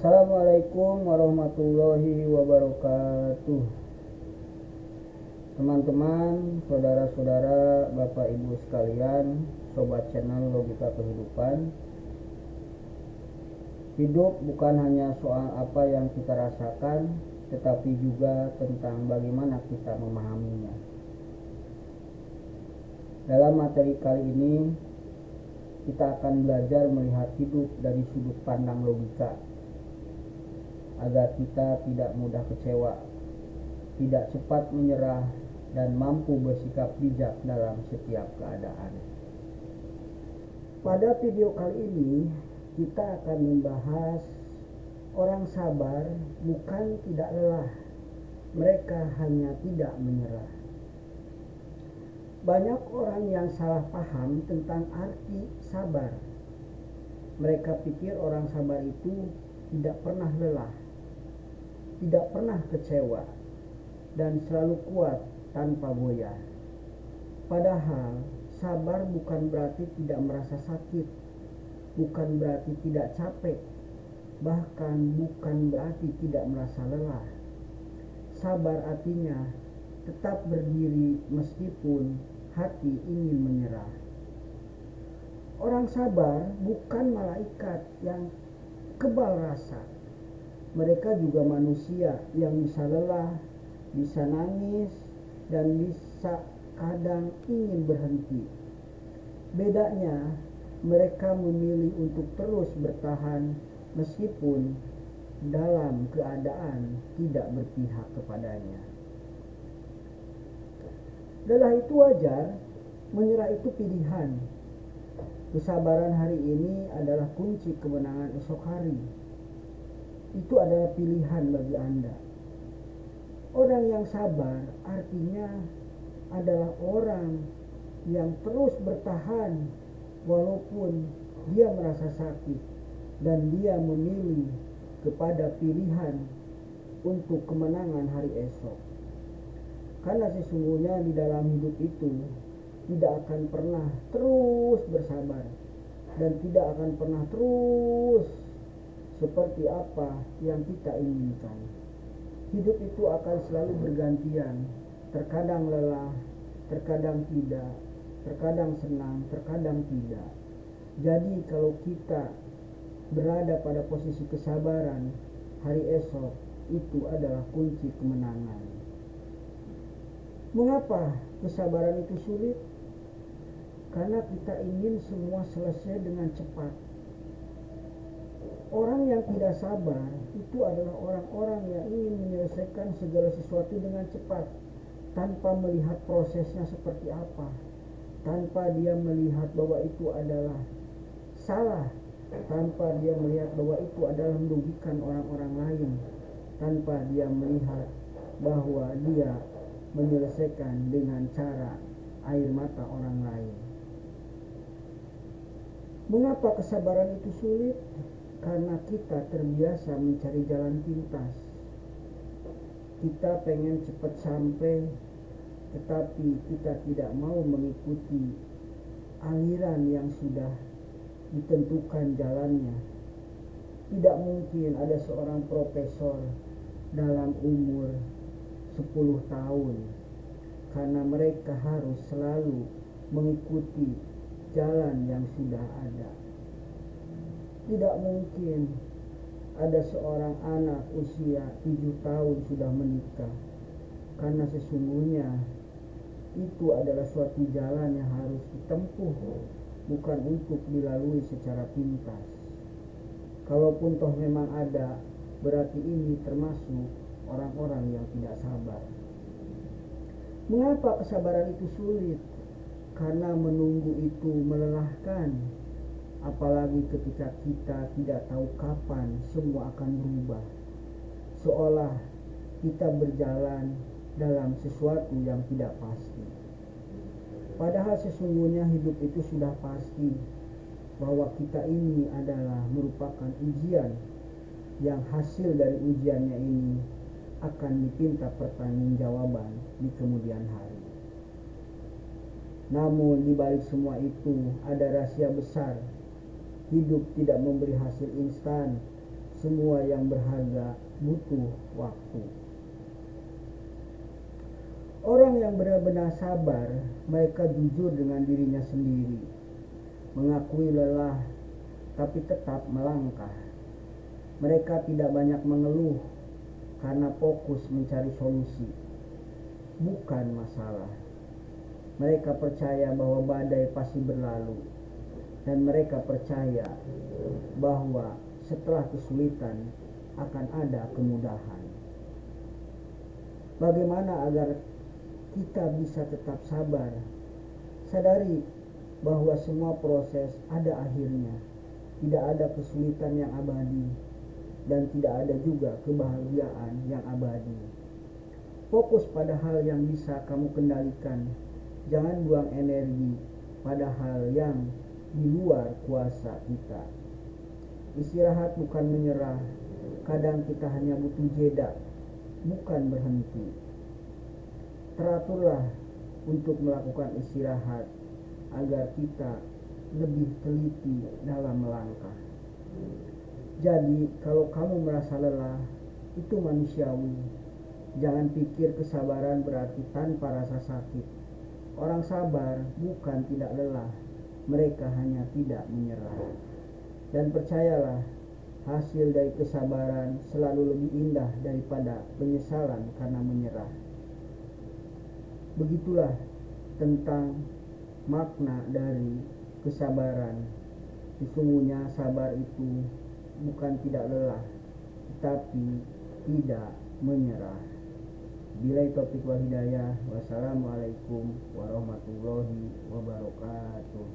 Assalamualaikum warahmatullahi wabarakatuh. Teman-teman, saudara-saudara, Bapak Ibu sekalian, sobat channel Logika Kehidupan. Hidup bukan hanya soal apa yang kita rasakan, tetapi juga tentang bagaimana kita memahaminya. Dalam materi kali ini, kita akan belajar melihat hidup dari sudut pandang logika, agar kita tidak mudah kecewa, tidak cepat menyerah, dan mampu bersikap bijak dalam setiap keadaan. Pada video kali ini, kita akan membahas orang sabar bukan tidak lelah, mereka hanya tidak menyerah. Banyak orang yang salah paham tentang arti sabar. Mereka pikir orang sabar itu tidak pernah lelah, tidak pernah kecewa, dan selalu kuat tanpa goyah. Padahal sabar bukan berarti tidak merasa sakit, bukan berarti tidak capek, bahkan bukan berarti tidak merasa lelah. Sabar artinya tetap berdiri meskipun hati ingin menyerah. Orang sabar bukan malaikat yang kebal rasa. Mereka juga manusia yang bisa lelah, bisa nangis, dan bisa kadang ingin berhenti. Bedanya, mereka memilih untuk terus bertahan meskipun dalam keadaan tidak berpihak kepadanya. Lelah itu wajar, menyerah itu pilihan. Kesabaran hari ini adalah kunci kemenangan esok hari. Itu adalah pilihan bagi Anda. Orang yang sabar artinya adalah orang yang terus bertahan walaupun dia merasa sakit, dan dia memilih kepada pilihan untuk kemenangan hari esok. Karena sesungguhnya di dalam hidup itu tidak akan pernah terus bersabar, dan tidak akan pernah terus seperti apa yang kita inginkan. Hidup itu akan selalu bergantian, terkadang lelah, terkadang tidak, terkadang senang, terkadang tidak. Jadi kalau kita berada pada posisi kesabaran, hari esok itu adalah kunci kemenangan. Mengapa kesabaran itu sulit? Karena kita ingin semua selesai dengan cepat. Orang yang tidak sabar itu adalah orang-orang yang ingin menyelesaikan segala sesuatu dengan cepat, tanpa melihat prosesnya seperti apa, tanpa dia melihat bahwa itu adalah salah, tanpa dia melihat bahwa itu adalah merugikan orang-orang lain, tanpa dia melihat bahwa dia menyelesaikan dengan cara air mata orang lain. Mengapa kesabaran itu sulit? Karena kita terbiasa mencari jalan pintas. Kita pengen cepat sampai, tetapi kita tidak mau mengikuti aliran yang sudah ditentukan jalannya. Tidak mungkin ada seorang profesor dalam umur 10 tahun, karena mereka harus selalu mengikuti jalan yang sudah ada. Tidak mungkin ada seorang anak usia 7 tahun sudah menikah, karena sesungguhnya itu adalah suatu jalan yang harus ditempuh, bukan untuk dilalui secara pintas. Kalaupun toh memang ada, berarti ini termasuk orang-orang yang tidak sabar. Mengapa kesabaran itu sulit? Karena menunggu itu melelahkan. Apalagi ketika kita tidak tahu kapan semua akan berubah. Seolah kita berjalan dalam sesuatu yang tidak pasti. Padahal sesungguhnya hidup itu sudah pasti, bahwa kita ini adalah merupakan ujian, yang hasil dari ujiannya ini akan dipinta pertanggungjawaban di kemudian hari. Namun di balik semua itu ada rahasia besar. Hidup tidak memberi hasil instan. semua yang berharga butuh waktu. Orang yang benar-benar sabar, mereka jujur dengan dirinya sendiri, mengakui lelah, tapi tetap melangkah. Mereka tidak banyak mengeluh karena fokus mencari solusi, bukan masalah. Mereka percaya bahwa badai pasti berlalu, dan mereka percaya bahwa setelah kesulitan akan ada kemudahan. Bagaimana agar kita bisa tetap sabar? Sadari bahwa semua proses ada akhirnya. Tidak ada kesulitan yang abadi, dan tidak ada juga kebahagiaan yang abadi. Fokus pada hal yang bisa kamu kendalikan. Jangan buang energi pada hal yang di luar kuasa kita. Istirahat bukan menyerah. Kadang kita hanya butuh jeda, bukan berhenti. Teraturlah untuk melakukan istirahat agar kita lebih teliti dalam melangkah. Jadi kalau kamu merasa lelah, itu manusiawi. Jangan pikir kesabaran berarti tanpa rasa sakit. Orang sabar bukan tidak lelah, mereka hanya tidak menyerah. Dan percayalah, hasil dari kesabaran selalu lebih indah daripada penyesalan karena menyerah. Begitulah tentang makna dari kesabaran. Sesungguhnya sabar itu bukan tidak lelah, tetapi tidak menyerah. Billahi taufiq wal hidayah. Wassalamualaikum warahmatullahi wabarakatuh.